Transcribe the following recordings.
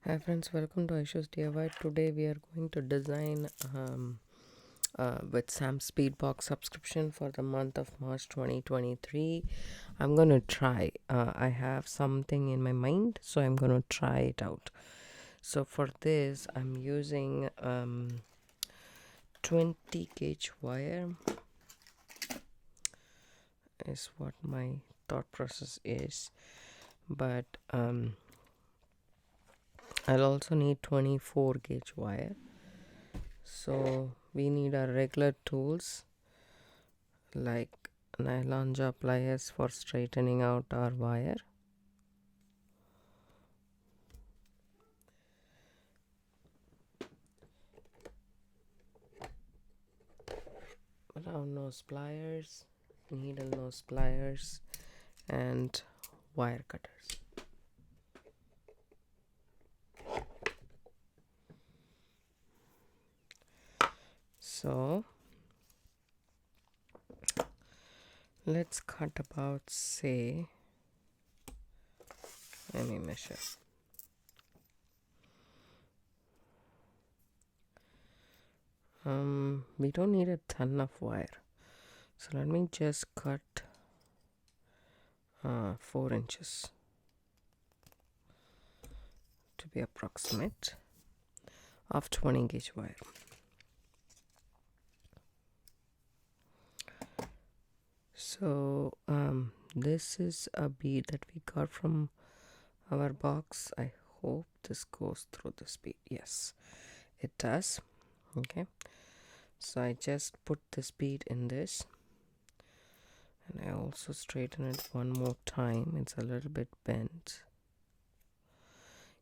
Hi friends, welcome to Issues DIY. Today we are going to design with Sam's Speed Box subscription for the month of March 2023. I'm going to try. I have something in my mind, so I'm going to try it out. So for this, I'm using 20 gauge wire is what my thought process is. But I'll also need 24 gauge wire. So we need our regular tools like nylon jaw pliers for straightening out our wire, round nose pliers, needle nose pliers, and wire cutters. So let's cut about, say, let me measure. We don't need a ton of wire, so let me just cut 4 inches to be approximate of 20 gauge wire. So this is a bead that we got from our box. I hope this goes through this bead. Yes, it does. Okay, so I just put this bead in this, and I also straighten it one more time. It's a little bit bent.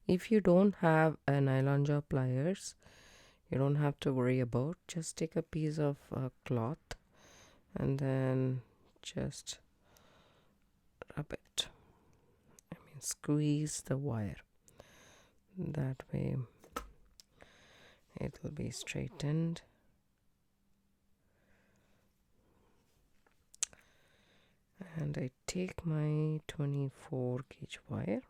If you don't have a nylon jaw pliers, you don't have to worry about. Just take a piece of cloth and then just rub it. Squeeze the wire. That way it will be straightened. And I take my 24 gauge wire.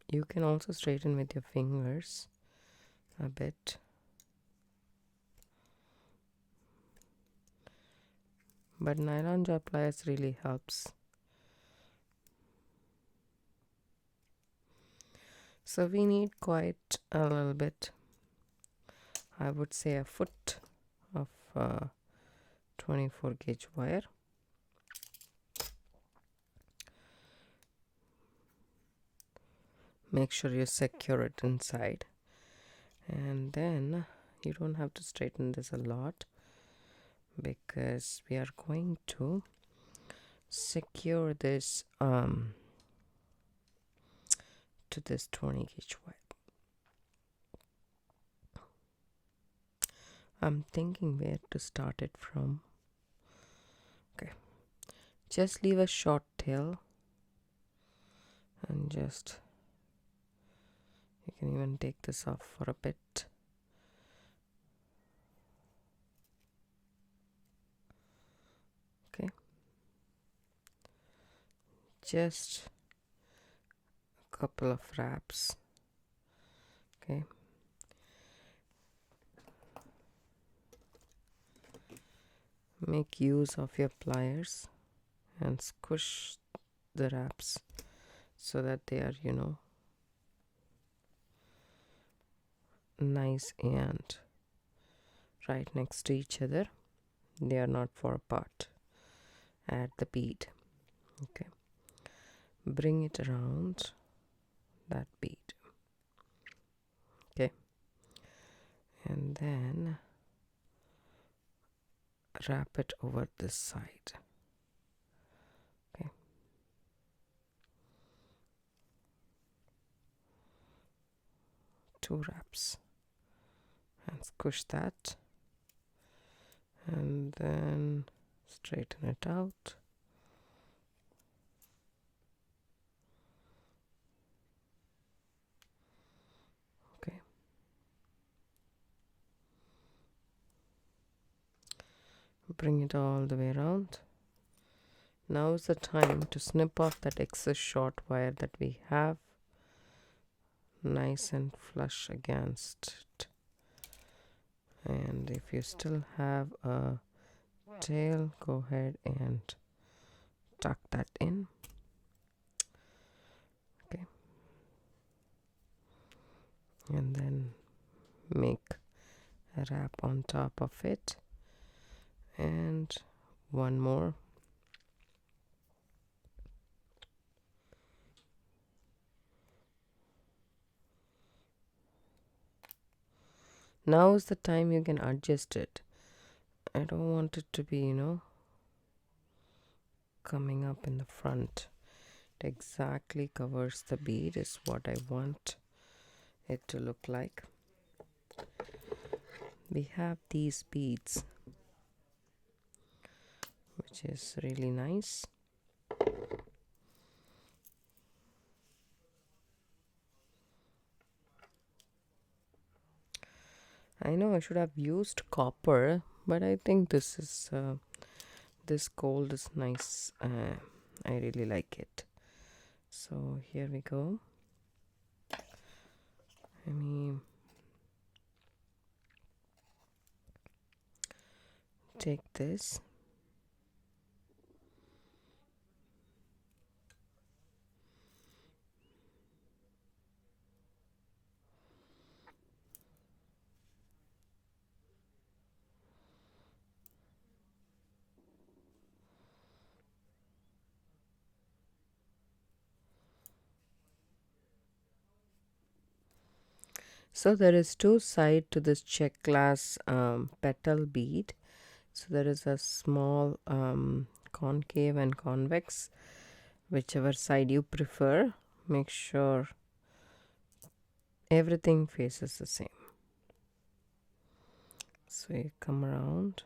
You can also straighten with your fingers a bit. But nylon jaw pliers really helps. So we need quite a little bit. I would say a foot of 24 gauge wire. Make sure you secure it inside, and then you don't have to straighten this a lot because we are going to secure this to this 20 gauge wire. I'm thinking where to start it from. Okay, just leave a short tail, and just you can even take this off for a bit. Okay, just a couple of wraps. Okay, make use of your pliers and squish the wraps so that they are, nice and right next to each other. They are not far apart. Add the bead. Okay, bring it around that bead. Okay, and then wrap it over this side. Okay, 2 wraps, and squish that, and then straighten it out. Okay, bring it all the way around. Now is the time to snip off that excess short wire that we have, nice and flush against it. And if you still have a tail, go ahead and tuck that in. Okay, and then make a wrap on top of it, and one more. Now is the time you can adjust it. I don't want it to be, coming up in the front. It exactly covers the bead is what I want it to look like. We have these beads, which is really nice. I know I should have used copper, but I think this gold is nice. I really like it. So here we go. Let me take this. So there is two sides to this Czech glass petal bead. So there is a small concave and convex, whichever side you prefer. Make sure everything faces the same. So you come around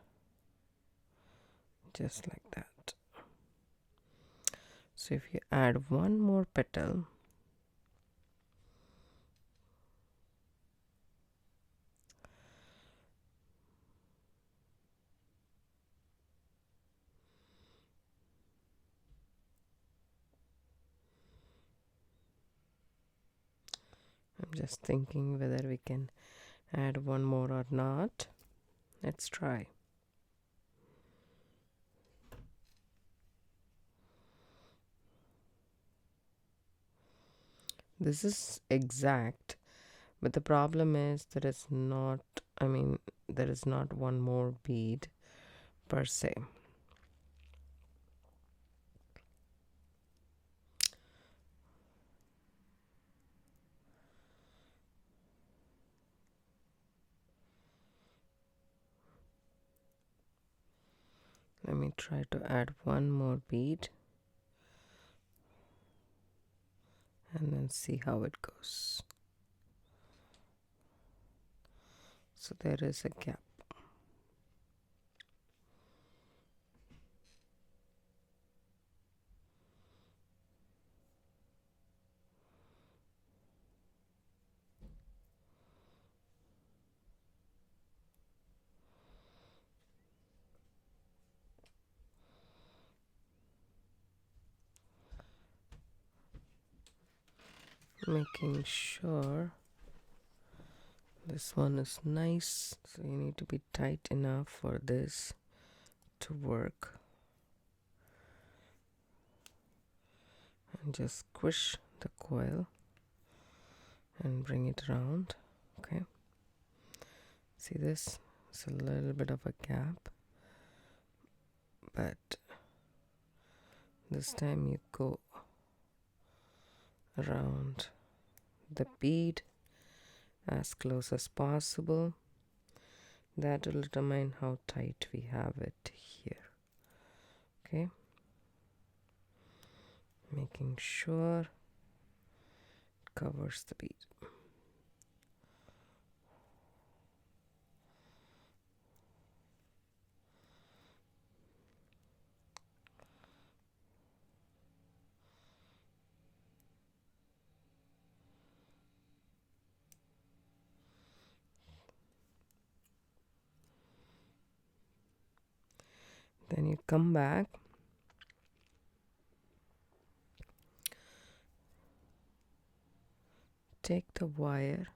just like that. So if you add one more petal, I'm just thinking whether we can add one more or not. Let's try. This is exact, but the problem is there is not, there is not one more bead per se. Let me try to add one more bead and then see how it goes. So there is a gap. Making sure this one is nice. So you need to be tight enough for this to work. And just squish the coil and bring it around. Okay. See this? It's a little bit of a gap. But this time you go around the bead as close as possible. That will determine how tight we have it here. Okay, making sure it covers the bead. Then you come back take the wire,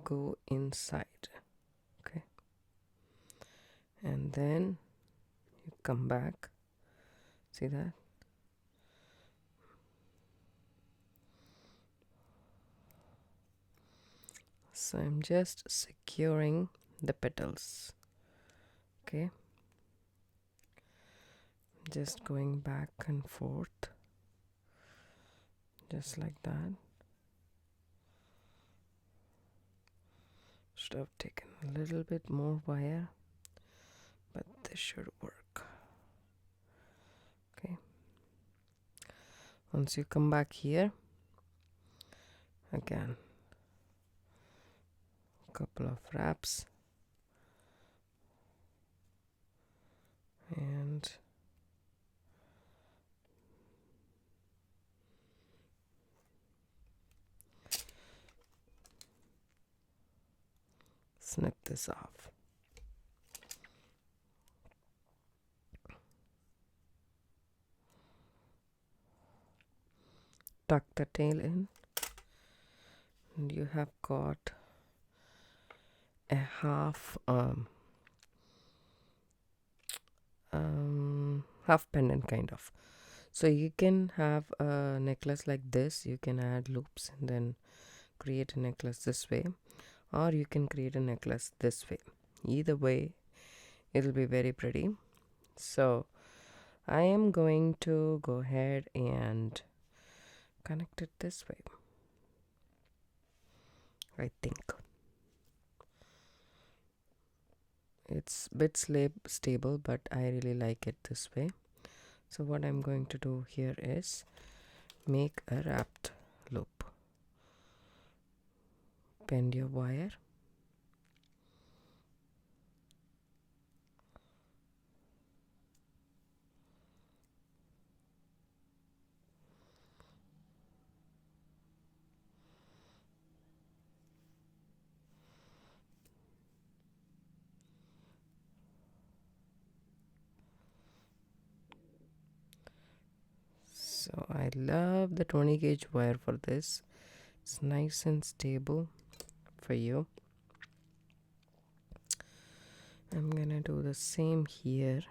go inside, okay, and then you come back. See that? So I'm just securing the petals, okay, just going back and forth just like that. Should have taken a little bit more wire, but this should work. Okay, once you come back here again, a couple of wraps, and snip this off. Tuck the tail in, and you have got a half half pendant kind of. So you can have a necklace like this, you can add loops and then create a necklace this way, or you can create a necklace this way. Either way it'll be very pretty. So I am going to go ahead and connect it this way. I think it's a bit stable, but I really like it this way. So what I'm going to do here is make a wrapped loop. Bend your wire, so I love the 20 gauge wire for this. It's nice and stable for you. I'm gonna do the same here.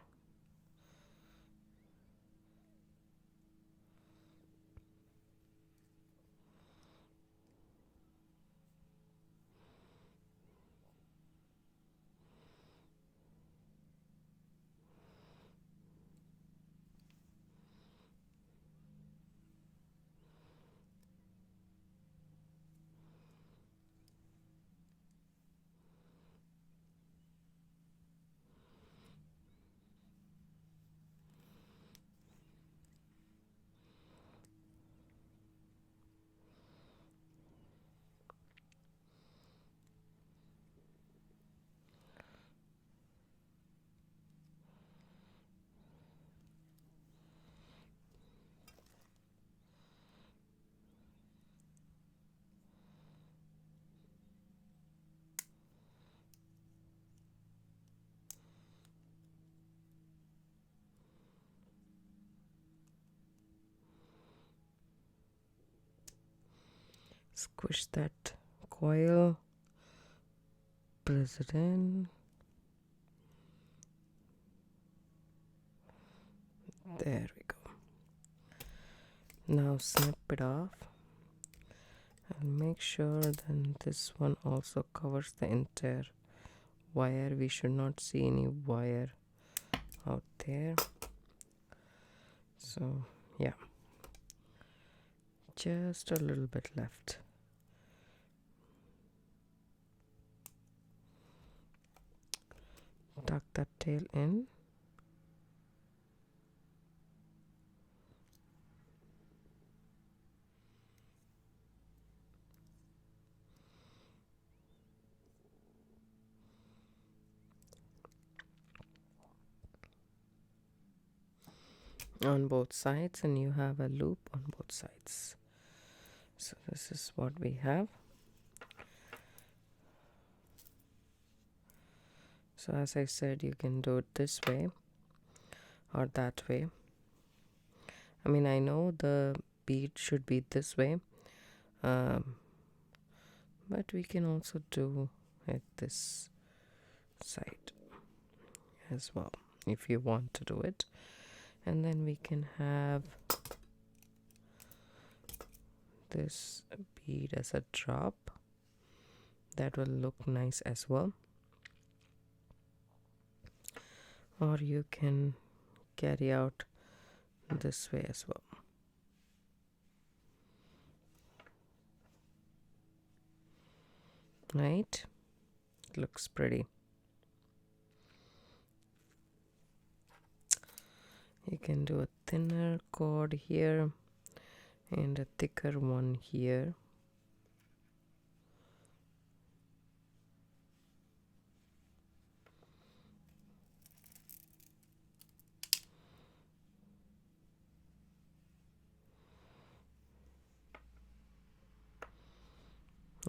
Squish that coil, press it in. There we go. Now snip it off and make sure then this one also covers the entire wire. We should not see any wire out there. So yeah, just a little bit left. Tuck that tail in. On both sides, and you have a loop on both sides. So this is what we have. So as I said, you can do it this way or that way. I mean, I know the bead should be this way. um, but we can also do it this side as well if you want to do it. And then we can have this bead as a drop. That will look nice as well. Or you can carry out this way as well. Right? It looks pretty. You can do a thinner cord here and a thicker one here.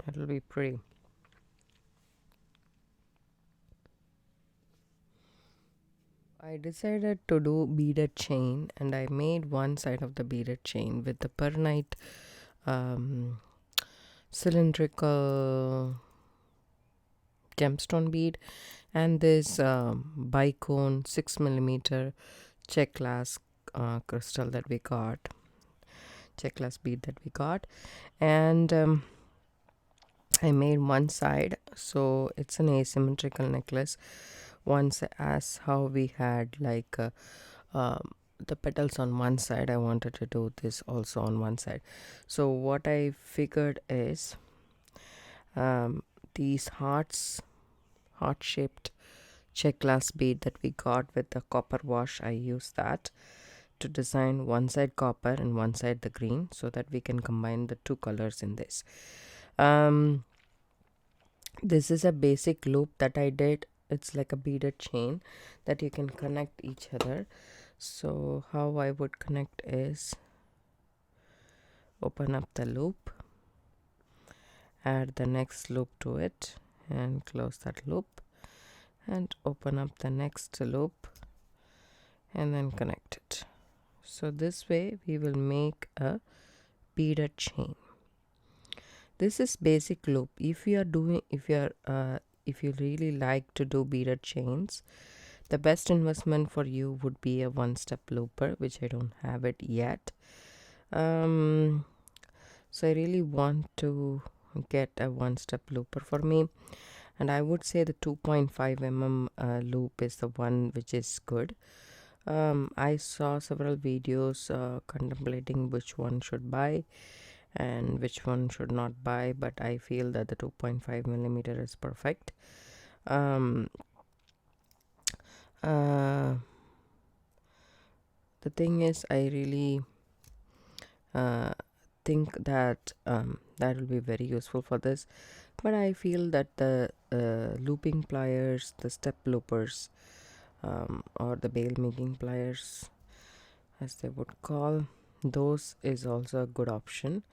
That'll be pretty. I decided to do beaded chain, and I made one side of the beaded chain with the perlite cylindrical gemstone bead and this bicone 6mm Czech glass crystal that we got, Czech glass bead that we got, and I made one side, so it's an asymmetrical necklace. Once, as how we had like the petals on one side, I wanted to do this also on one side. So what I figured is these heart shaped Czech glass bead that we got with the copper wash, I used that to design one side copper and one side the green, so that we can combine the two colors in this. This is a basic loop that I did. It's like a beaded chain that you can connect each other. So how I would connect is open up the loop, add the next loop to it and close that loop, and open up the next loop and then connect it. So this way we will make a beaded chain. This is basic loop. If you really like to do beaded chains, the best investment for you would be a one-step looper, which I don't have it yet. So I really want to get a one-step looper for me, and I would say the 2.5 loop is the one which is good. I saw several videos contemplating which one should buy and which one should not buy, but I feel that the 2.5mm is perfect. The thing is, I really think that that will be very useful for this, but I feel that the looping pliers, the step loopers, or the bail making pliers as they would call, those is also a good option,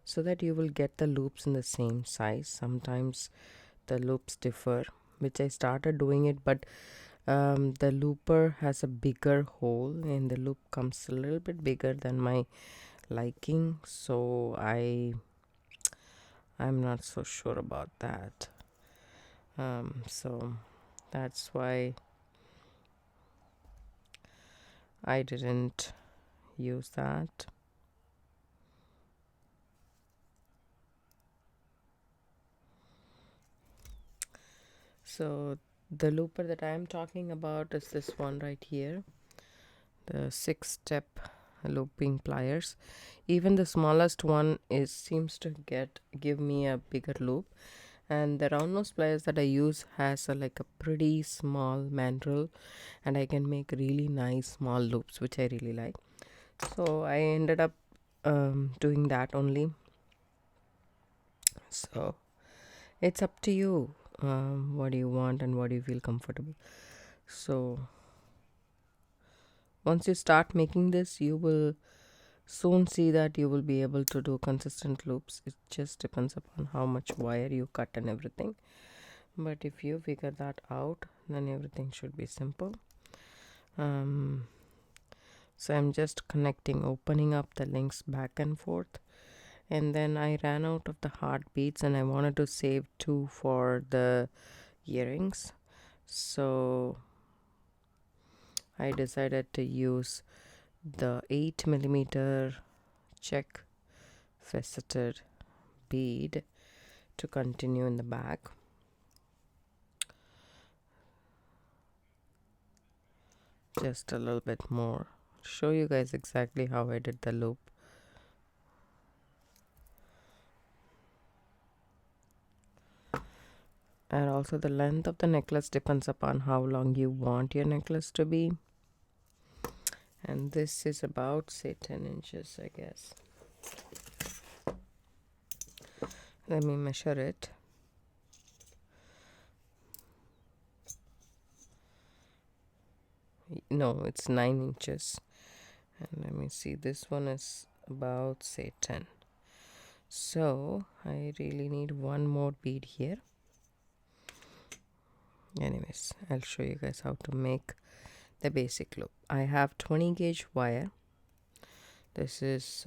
so that you will get the loops in the same size. Sometimes the loops differ, which I started doing it, but the looper has a bigger hole and the loop comes a little bit bigger than my liking, so I'm not so sure about that. So that's why I didn't use that. So the looper that I am talking about is this one right here, the 6-step looping pliers. Even the smallest one seems to give me a bigger loop, and the round nose pliers that I use has like a pretty small mandrel, and I can make really nice small loops, which I really like. So I ended up doing that only. So it's up to you, what do you want and what do you feel comfortable. So once you start making this, you will soon see that you will be able to do consistent loops. It just depends upon how much wire you cut and everything, but if you figure that out, then everything should be simple. So I'm just opening up the links back and forth, and then I ran out of the heart beads and I wanted to save 2 for the earrings, so I decided to use the 8mm check faceted bead to continue in the back. Just a little bit more, show you guys exactly how I did the loop. And also the length of the necklace depends upon how long you want your necklace to be. And this is about, say, 10 inches, I guess. Let me measure it. No, it's 9 inches. And let me see, this one is about, say, 10. So I really need one more bead here. Anyways, I'll show you guys how to make the basic loop. I have 20 gauge wire. This is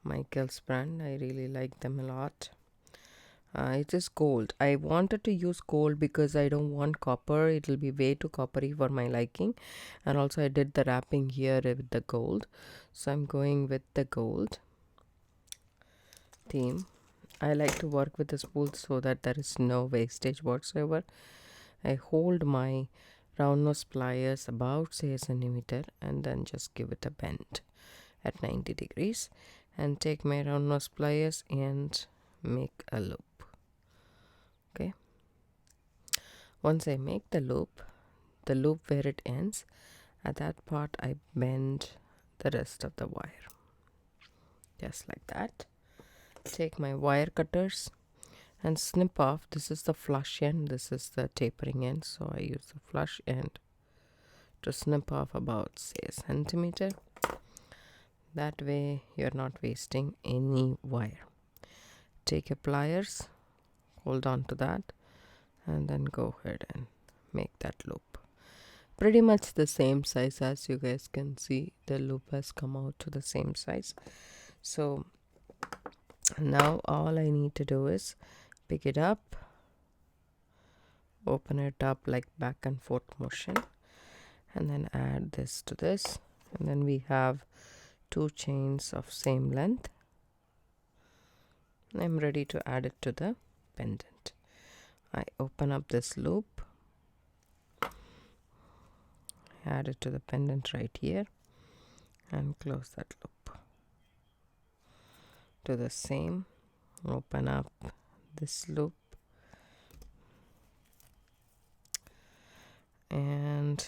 Michael's brand. I really like them a lot. It is gold. I wanted to use gold because I don't want copper. It will be way too coppery for my liking. And also I did the wrapping here with the gold. So I'm going with the gold theme. I like to work with the spools so that there is no wastage whatsoever. I hold my round nose pliers about, say, a centimeter, and then just give it a bend at 90 degrees and take my round nose pliers and make a loop. Okay, once I make the loop where it ends, at that part I bend the rest of the wire just like that. Take my wire cutters and snip off. This is the flush end, this is the tapering end, so I use the flush end to snip off about, say, a centimeter. That way you're not wasting any wire. Take your pliers, hold on to that, and then go ahead and make that loop. Pretty much the same size, as you guys can see, the loop has come out to the same size. So now all I need to do is pick it up, open it up like back and forth motion, and then add this to this, and then we have 2 chains of same length. I'm ready to add it to the pendant. I open up this loop, add it to the pendant right here, and close that loop. Do the same, open up this loop, and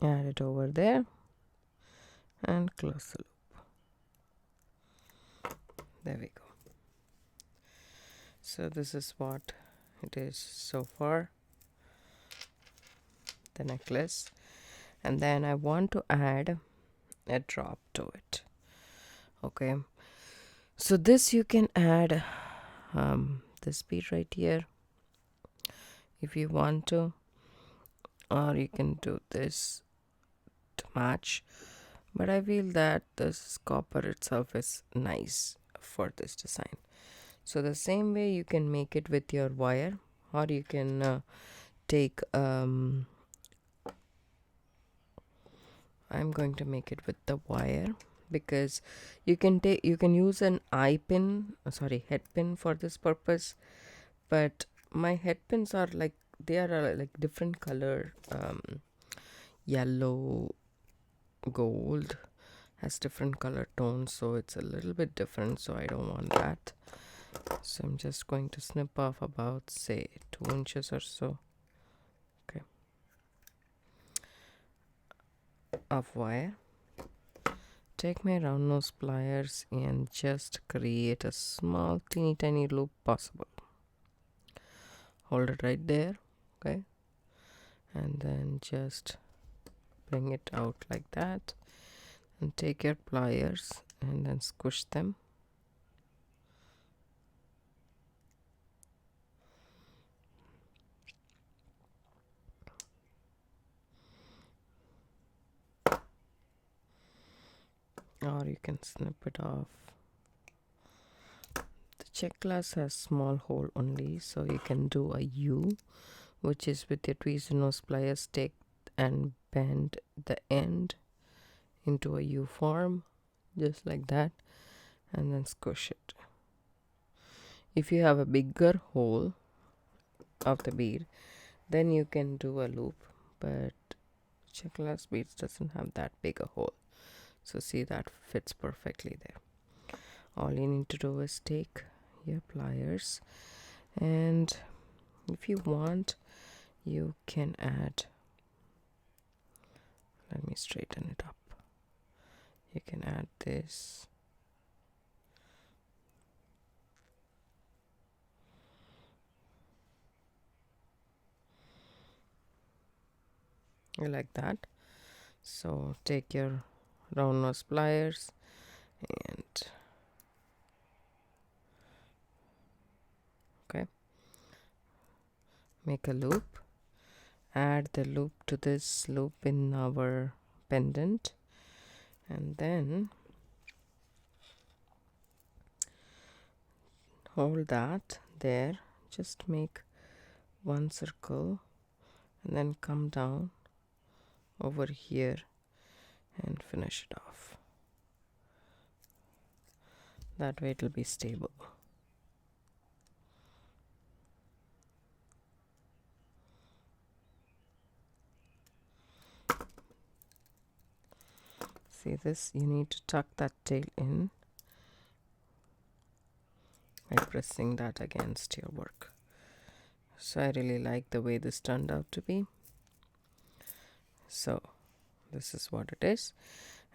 add it over there and close the loop. There we go. So this is what it is so far, the necklace. And then I want to add a drop to it. Okay, so this you can add this bead right here if you want to, or you can do this to match, but I feel that this copper itself is nice for this design. So the same way you can make it with your wire, or you can take I'm going to make it with the wire, because you can use an head pin for this purpose, but my head pins are like, they are like different color. Yellow, gold has different color tones, so it's a little bit different, so I don't want that. So I'm just going to snip off about, say, 2 inches or so, okay, of wire. Take my round nose pliers and just create a small teeny tiny loop possible. Hold it right there, okay, and then just bring it out like that, and take your pliers and then squish them. Or you can snip it off. The Czech glass has small hole only, so you can do a U, which is with your tweezer nose pliers, take and bend the end into a U form, just like that, and then squish it. If you have a bigger hole of the bead, then you can do a loop, but Czech glass beads doesn't have that big a hole, so see, that fits perfectly there. All you need to do is take your pliers, and if you want, you can add, let me straighten it up, you can add this, like that. So take your round nose pliers and make a loop, add the loop to this loop in our pendant, and then hold that there, just make one circle and then come down over here and finish it off. That way it will be stable. See this, you need to tuck that tail in by pressing that against your work. So I really like the way this turned out to be. So this is what it is,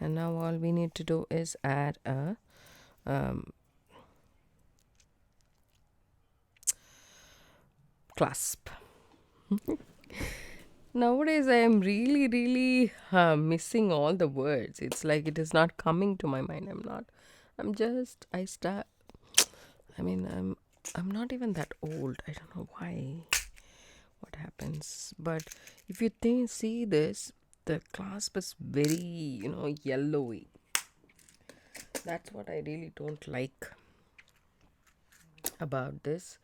and now all we need to do is add a clasp. Nowadays I am really missing all the words. It's like it is not coming to my mind. I'm not even that old. I don't know why, what happens, but if you see this, the clasp is very, yellowy. That's what I really don't like about this.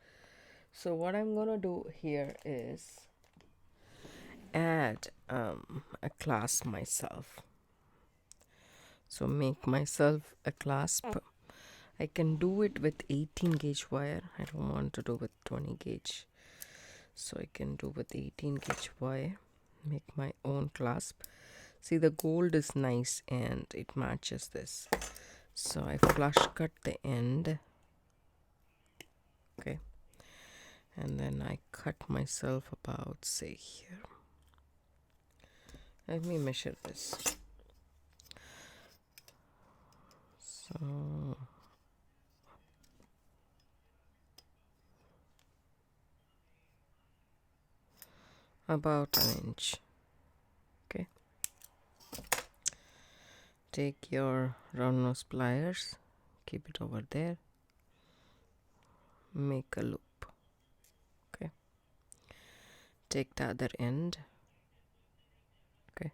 So what I'm gonna do here is add a clasp myself. So make myself a clasp. I can do it with 18 gauge wire. I don't want to do with 20 gauge. So I can do with 18 gauge wire. Make my own clasp. See, the gold is nice and it matches this. So I flush cut the end. Okay. And then I cut myself about, say, here. Let me measure this. So about an inch. Okay. Take your round nose pliers, keep it over there, make a loop. Okay. Take the other end. Okay.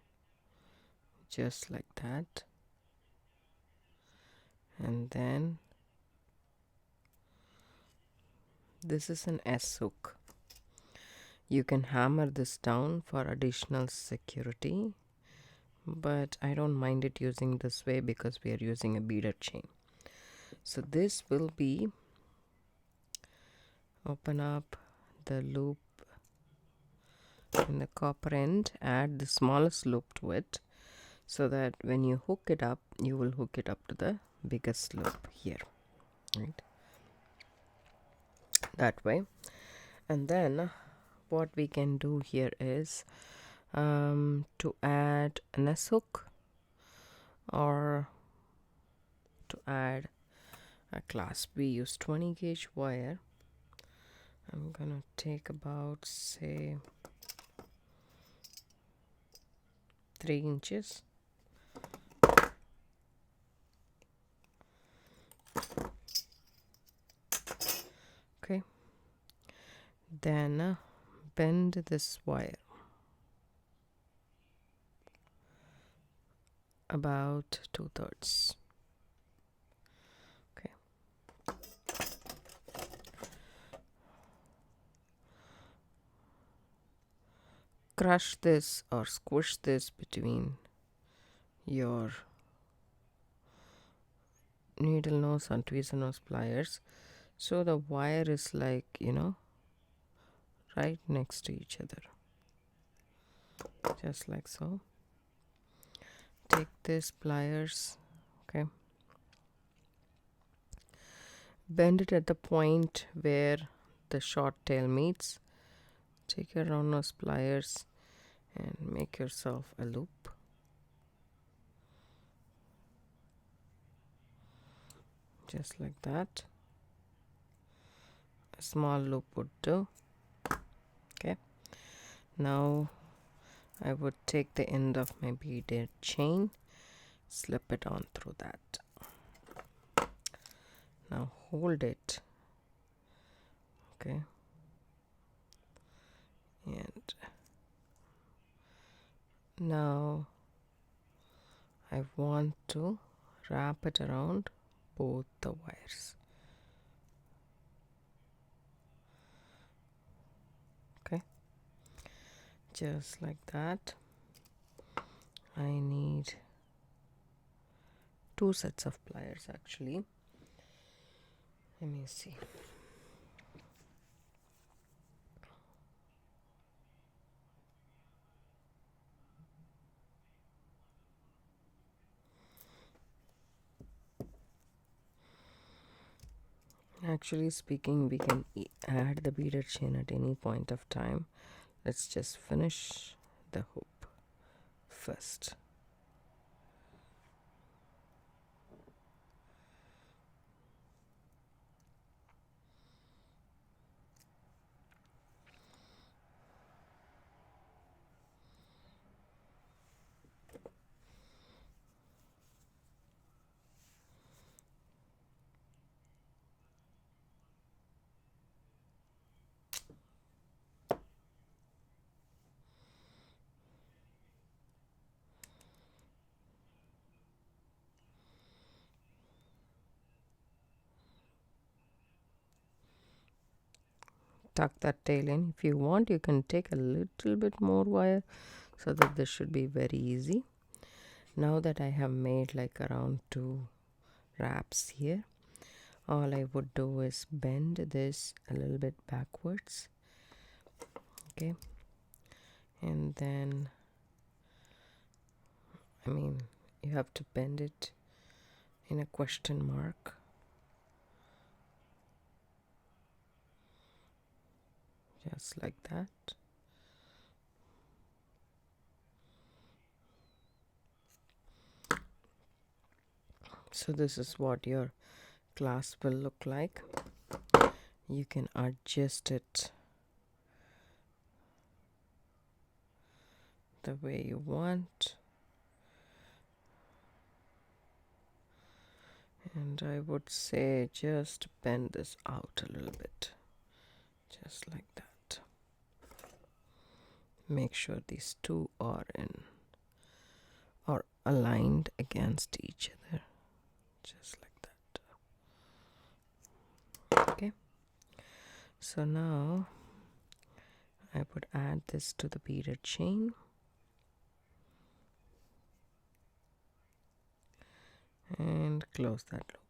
Just like that. And then this is an S hook. You can hammer this down for additional security, but I don't mind it using this way because we are using a beaded chain. So this will be, open up the loop in the copper end, add the smallest loop to it, so that when you hook it up, you will hook it up to the biggest loop here, right? That way. And then what we can do here is to add an S hook or to add a clasp. We use 20 gauge wire. I'm gonna take about, say, 3 inches. Okay, then bend this wire about 2/3. Okay, crush this or squish this between your needle nose and tweezer nose pliers, so the wire is like, you know, right next to each other, just like so. Take this pliers, okay, bend it at the point where the short tail meets. Take your round nose pliers and make yourself a loop. Just like that. A small loop would do. Okay, now I would take the end of my beaded chain, slip it on through that. Now hold it, okay, and now I want to wrap it around both the wires. Okay, just like that. I need 2 sets of pliers actually. Let me see. Actually speaking, we can add the beaded chain at any point of time. Let's just finish the hoop first. Tuck that tail in. If you want, you can take a little bit more wire so that this should be very easy. Now that I have made like around 2 wraps here, all I would do is bend this a little bit backwards, okay, and then you have to bend it in a question mark. Just like that. So this is what your clasp will look like. You can adjust it the way you want. And I would say just bend this out a little bit. Just like that. Make sure these two are aligned against each other. Just like that. Okay. So now I would add this to the beaded chain. And close that loop.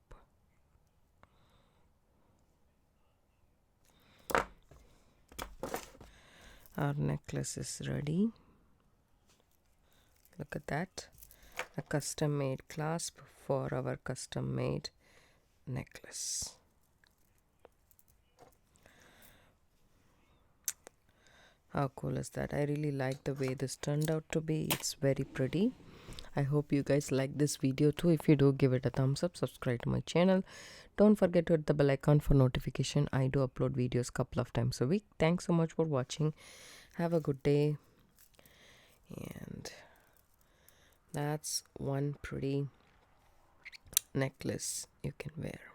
Our necklace is ready. Look at that. A custom made clasp for our custom made necklace. How cool is that? I really like the way this turned out to be. It's very pretty. I hope you guys like this video too. If you do, give it a thumbs up, subscribe to my channel. Don't forget to hit the bell icon for notification. I do upload videos couple of times a week. Thanks so much for watching. Have a good day and That's one pretty necklace you can wear.